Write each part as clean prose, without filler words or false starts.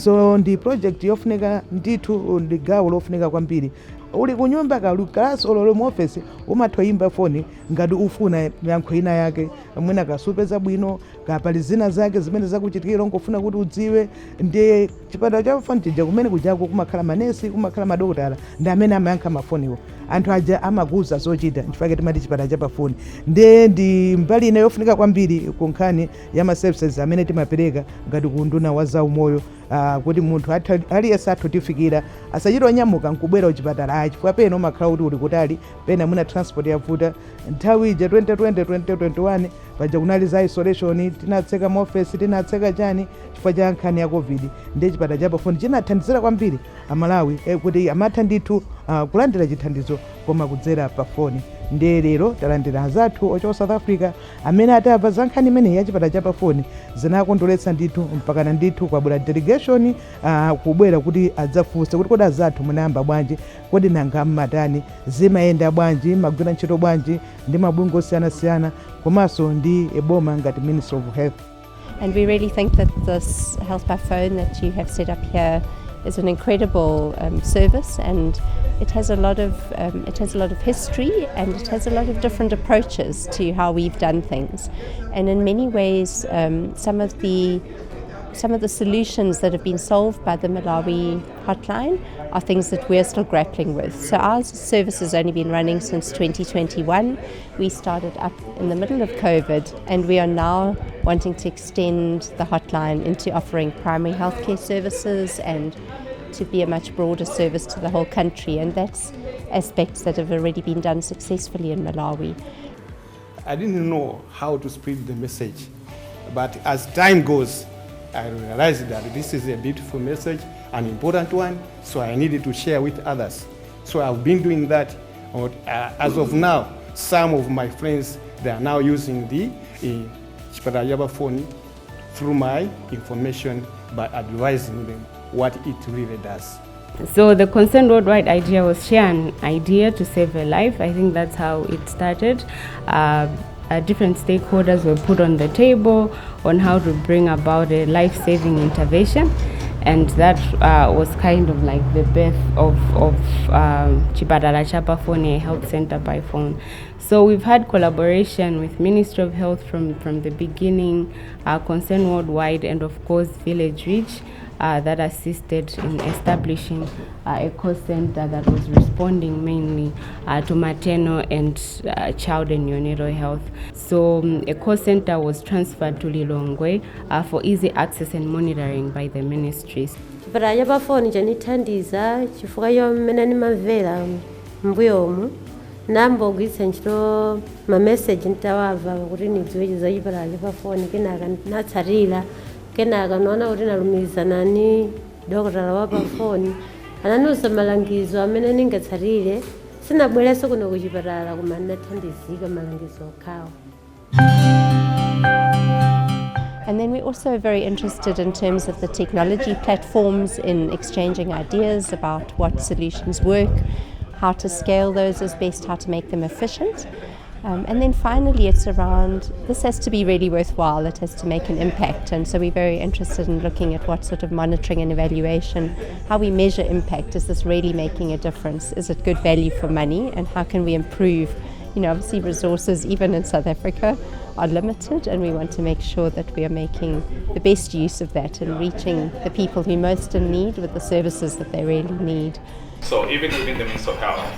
so ndi project yofunika ndithu ndi gawo lofunika kwambiri. Uli kunyumba uli kalaso lolo mu office umathoyimba foni ngati ufuna yankho ina yake mwina kasupeza bwino kapali zina zake zimene zakuchitikira ngofuna kuti udziwe. Ndi chipatala cha foni chija kumene kujako kumakhala manesi kumakhala madokotala ndi amene amayankha mafoniwo. Anthu aja amakuza zochita chifukwa timati chipatala cha pafoni. Ndi mbali ina yofunika kwambiri ku nkhani ya ma services amene timapereka ngati ku nduna wa zaumoyo, kuti munthu aliyense athotifikira asachita nyamuka nkubwera kuchipatala chifukwa pena umakhala kuti uli kutali pena mwina transport yavuta. Nthawi ija 2020 2021 paja kunali za isolation, tinatseka maofesi tinatseka chani chifukwa cha nkhani ya covid. Ndi chipatala cha pafoni chinathandizira kwambiri amalawi kuti amatha ndithu kulandira chithandizo koma kudzera pafoni. Ndi lero talandira azathu ochoka South Africa amene atamva za nkhani imene ya chipatala cha pafoni zinakondweretsa ndithu mpakana ndithu kwabwera delegation kubwera kuti adzafunse kuti kodi azathu munayamba bwanji, kodi nanga mmatani, zimayenda bwanji, magwira ntchito bwanji ndi mabungwe osiyanasiyana komanso ndi eboma ngati Ministry of Health. And we really think that this health by phone that you have set up here is an incredible service, and it has a lot of history, and it has a lot of different approaches to how we've done things. And in many ways, some of the solutions that have been solved by the Malawi hotline are things that we're still grappling with. So our service has only been running since 2021. We started up in the middle of COVID, and we are now wanting to extend the hotline into offering primary healthcare services and to be a much broader service to the whole country, and that's aspects that have already been done successfully in Malawi. I didn't know how to spread the message, but as time goes, I realized that this is a beautiful message, an important one, so I needed to share with others. So I've been doing that. As of now, some of my friends, they are now using the Chipatala phone through my information by advising them what it really does. So the Concerned Worldwide idea was share an idea to save a life. I think that's how it started. Different stakeholders were put on the table on how to bring about a life-saving intervention, and that was kind of like the birth of Chipatala Chapafone Health Centre by phone. So we've had collaboration with Ministry of Health from the beginning, Concerned Worldwide, and of course Village Reach, that assisted in establishing a call center that was responding mainly to maternal and child and neonatal health. So a call center was transferred to Lilongwe for easy access and monitoring by the ministries. Chipatala cha phone chanithandiza chifukwa yomene nimamvera mbuyomu nambogwiritsa ntchito ma message ntawava kuti nidziwe za chipatala cha phone kenaka natsatira kenaka naona kuti nalumikizana ni dokotala wa pafoni ananiuza malangizo amene ningatsatire sinabwereso kuno kuchipatala koma nathandizika malangizo okhawo. And then we're also very interested in terms of the technology platforms in exchanging ideas about what solutions work, how to scale those as best, how to make them efficient. And then finally it's around, this has to be really worthwhile, it has to make an impact, and so we're very interested in looking at what sort of monitoring and evaluation, how we measure impact. Is this really making a difference? Is it good value for money, and how can we improve? You know, obviously resources even in South Africa are limited, and we want to make sure that we are making the best use of that and reaching the people who most in need with the services that they really need. So even within the Ministry of Health,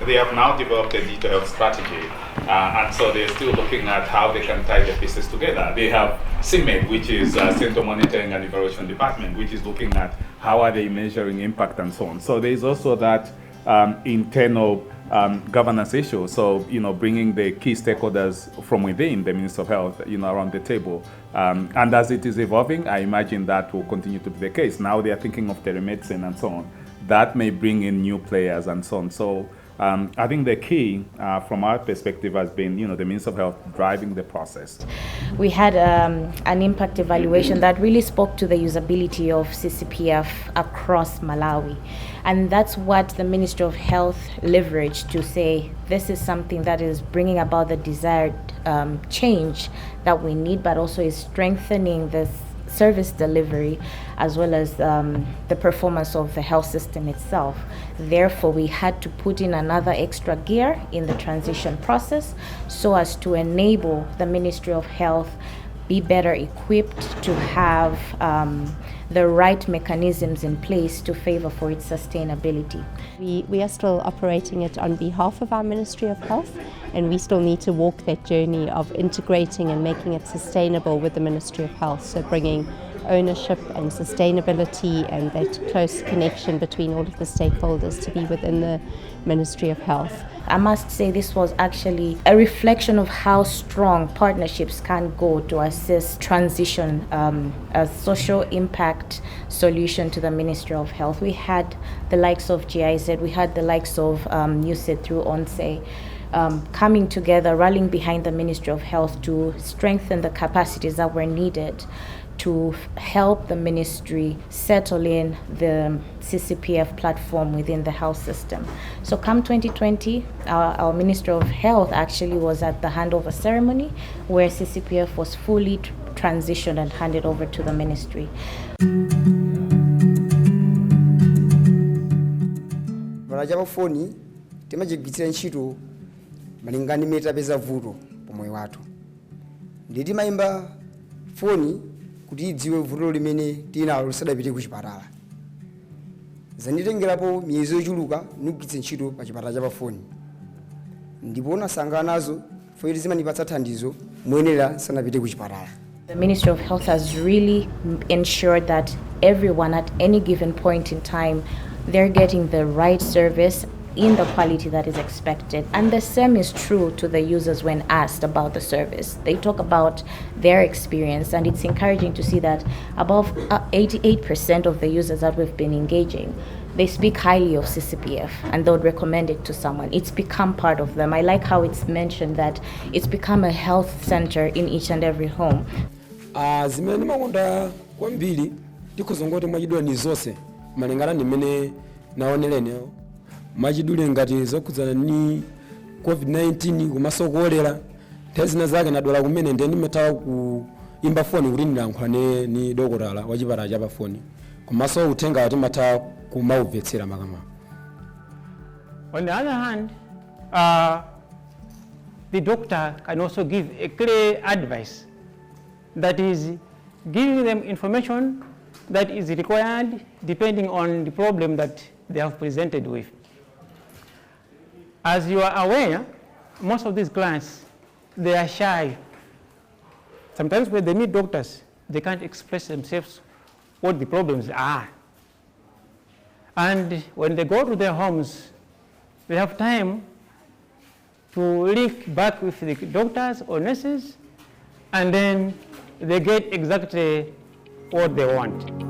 they have now developed a digital health strategy, and so they're still looking at how they can tie the pieces together. They have CMED, which is Center Monitoring and Evaluation Department, which is looking at how are they measuring impact and so on. So there is also that internal governance issue. So, you know, bringing the key stakeholders from within the Ministry of Health, you know, around the table. And as it is evolving, I imagine that will continue to be the case. Now they are thinking of telemedicine and so on. That may bring in new players and so on. So I think the key from our perspective has been, you know, the Ministry of Health driving the process. We had an impact evaluation that really spoke to the usability of CCPF across Malawi. And that's what the Ministry of Health leveraged to say, this is something that is bringing about the desired change that we need, but also is strengthening this service delivery, as well as the performance of the health system itself. Therefore, we had to put in another extra gear in the transition process so as to enable the Ministry of Health be better equipped to have the right mechanisms in place to favor for its sustainability. We are still operating it on behalf of our Ministry of Health, and we still need to walk that journey of integrating and making it sustainable with the Ministry of Health, so bringing ownership and sustainability and that close connection between all of the stakeholders to be within the Ministry of Health. I must say this was actually a reflection of how strong partnerships can go to assist transition, a social impact solution to the Ministry of Health. We had the likes of GIZ, we had the likes of USAID through ONSE, coming together, rallying behind the Ministry of Health to strengthen the capacities that were needed to help the ministry settle in the CCPF platform within the health system. So come 2020, our Minister of Health actually was at the handover ceremony where CCPF was fully transitioned and handed over to the ministry. Valajapafoni timajigwitsira ntchito malingana imene tapeza vuto pamoyo wathu. Ndi timayimba foni kuti idziwe vuto limene tinalo lisadapite ku chipatala. Zanitengerapo miyezi yochuluka ndigwiritse ntchito pa chipatala chapafoni. Ndipo nasangana nazo foti zimanipatsa thandizo moyenera sanapite ku chipatala. The Ministry of Health has really ensured that everyone at any given point in time, they're getting the right service in the quality that is expected. And the same is true to the users when asked about the service. They talk about their experience, and it's encouraging to see that above 88% of the users that we've been engaging, they speak highly of CCPF and they would recommend it to someone. It's become part of them. I like how it's mentioned that it's become a health center in each and every home. Zimene makonda kwambiri tikuzongoti mwachidula ni zonse malingana nimene naonelene mwachidule ngati zokhudzana ni COVID-19 komanso kolera tezina zake nadwala kumene ndiye ndimethawa kuimba foni kuti ndilankhulane ni dokotala wa chipatala cha pafoni komanso uthenga timatha kumaumvetsera makama. On the other hand, the doctor can also give a clear advice, that is giving them information that is required depending on the problem that they have presented with. As you are aware, most of these clients, they are shy. Sometimes when they meet doctors, they can't express themselves what the problems are. And when they go to their homes, they have time to link back with the doctors or nurses, and then they get exactly what they want.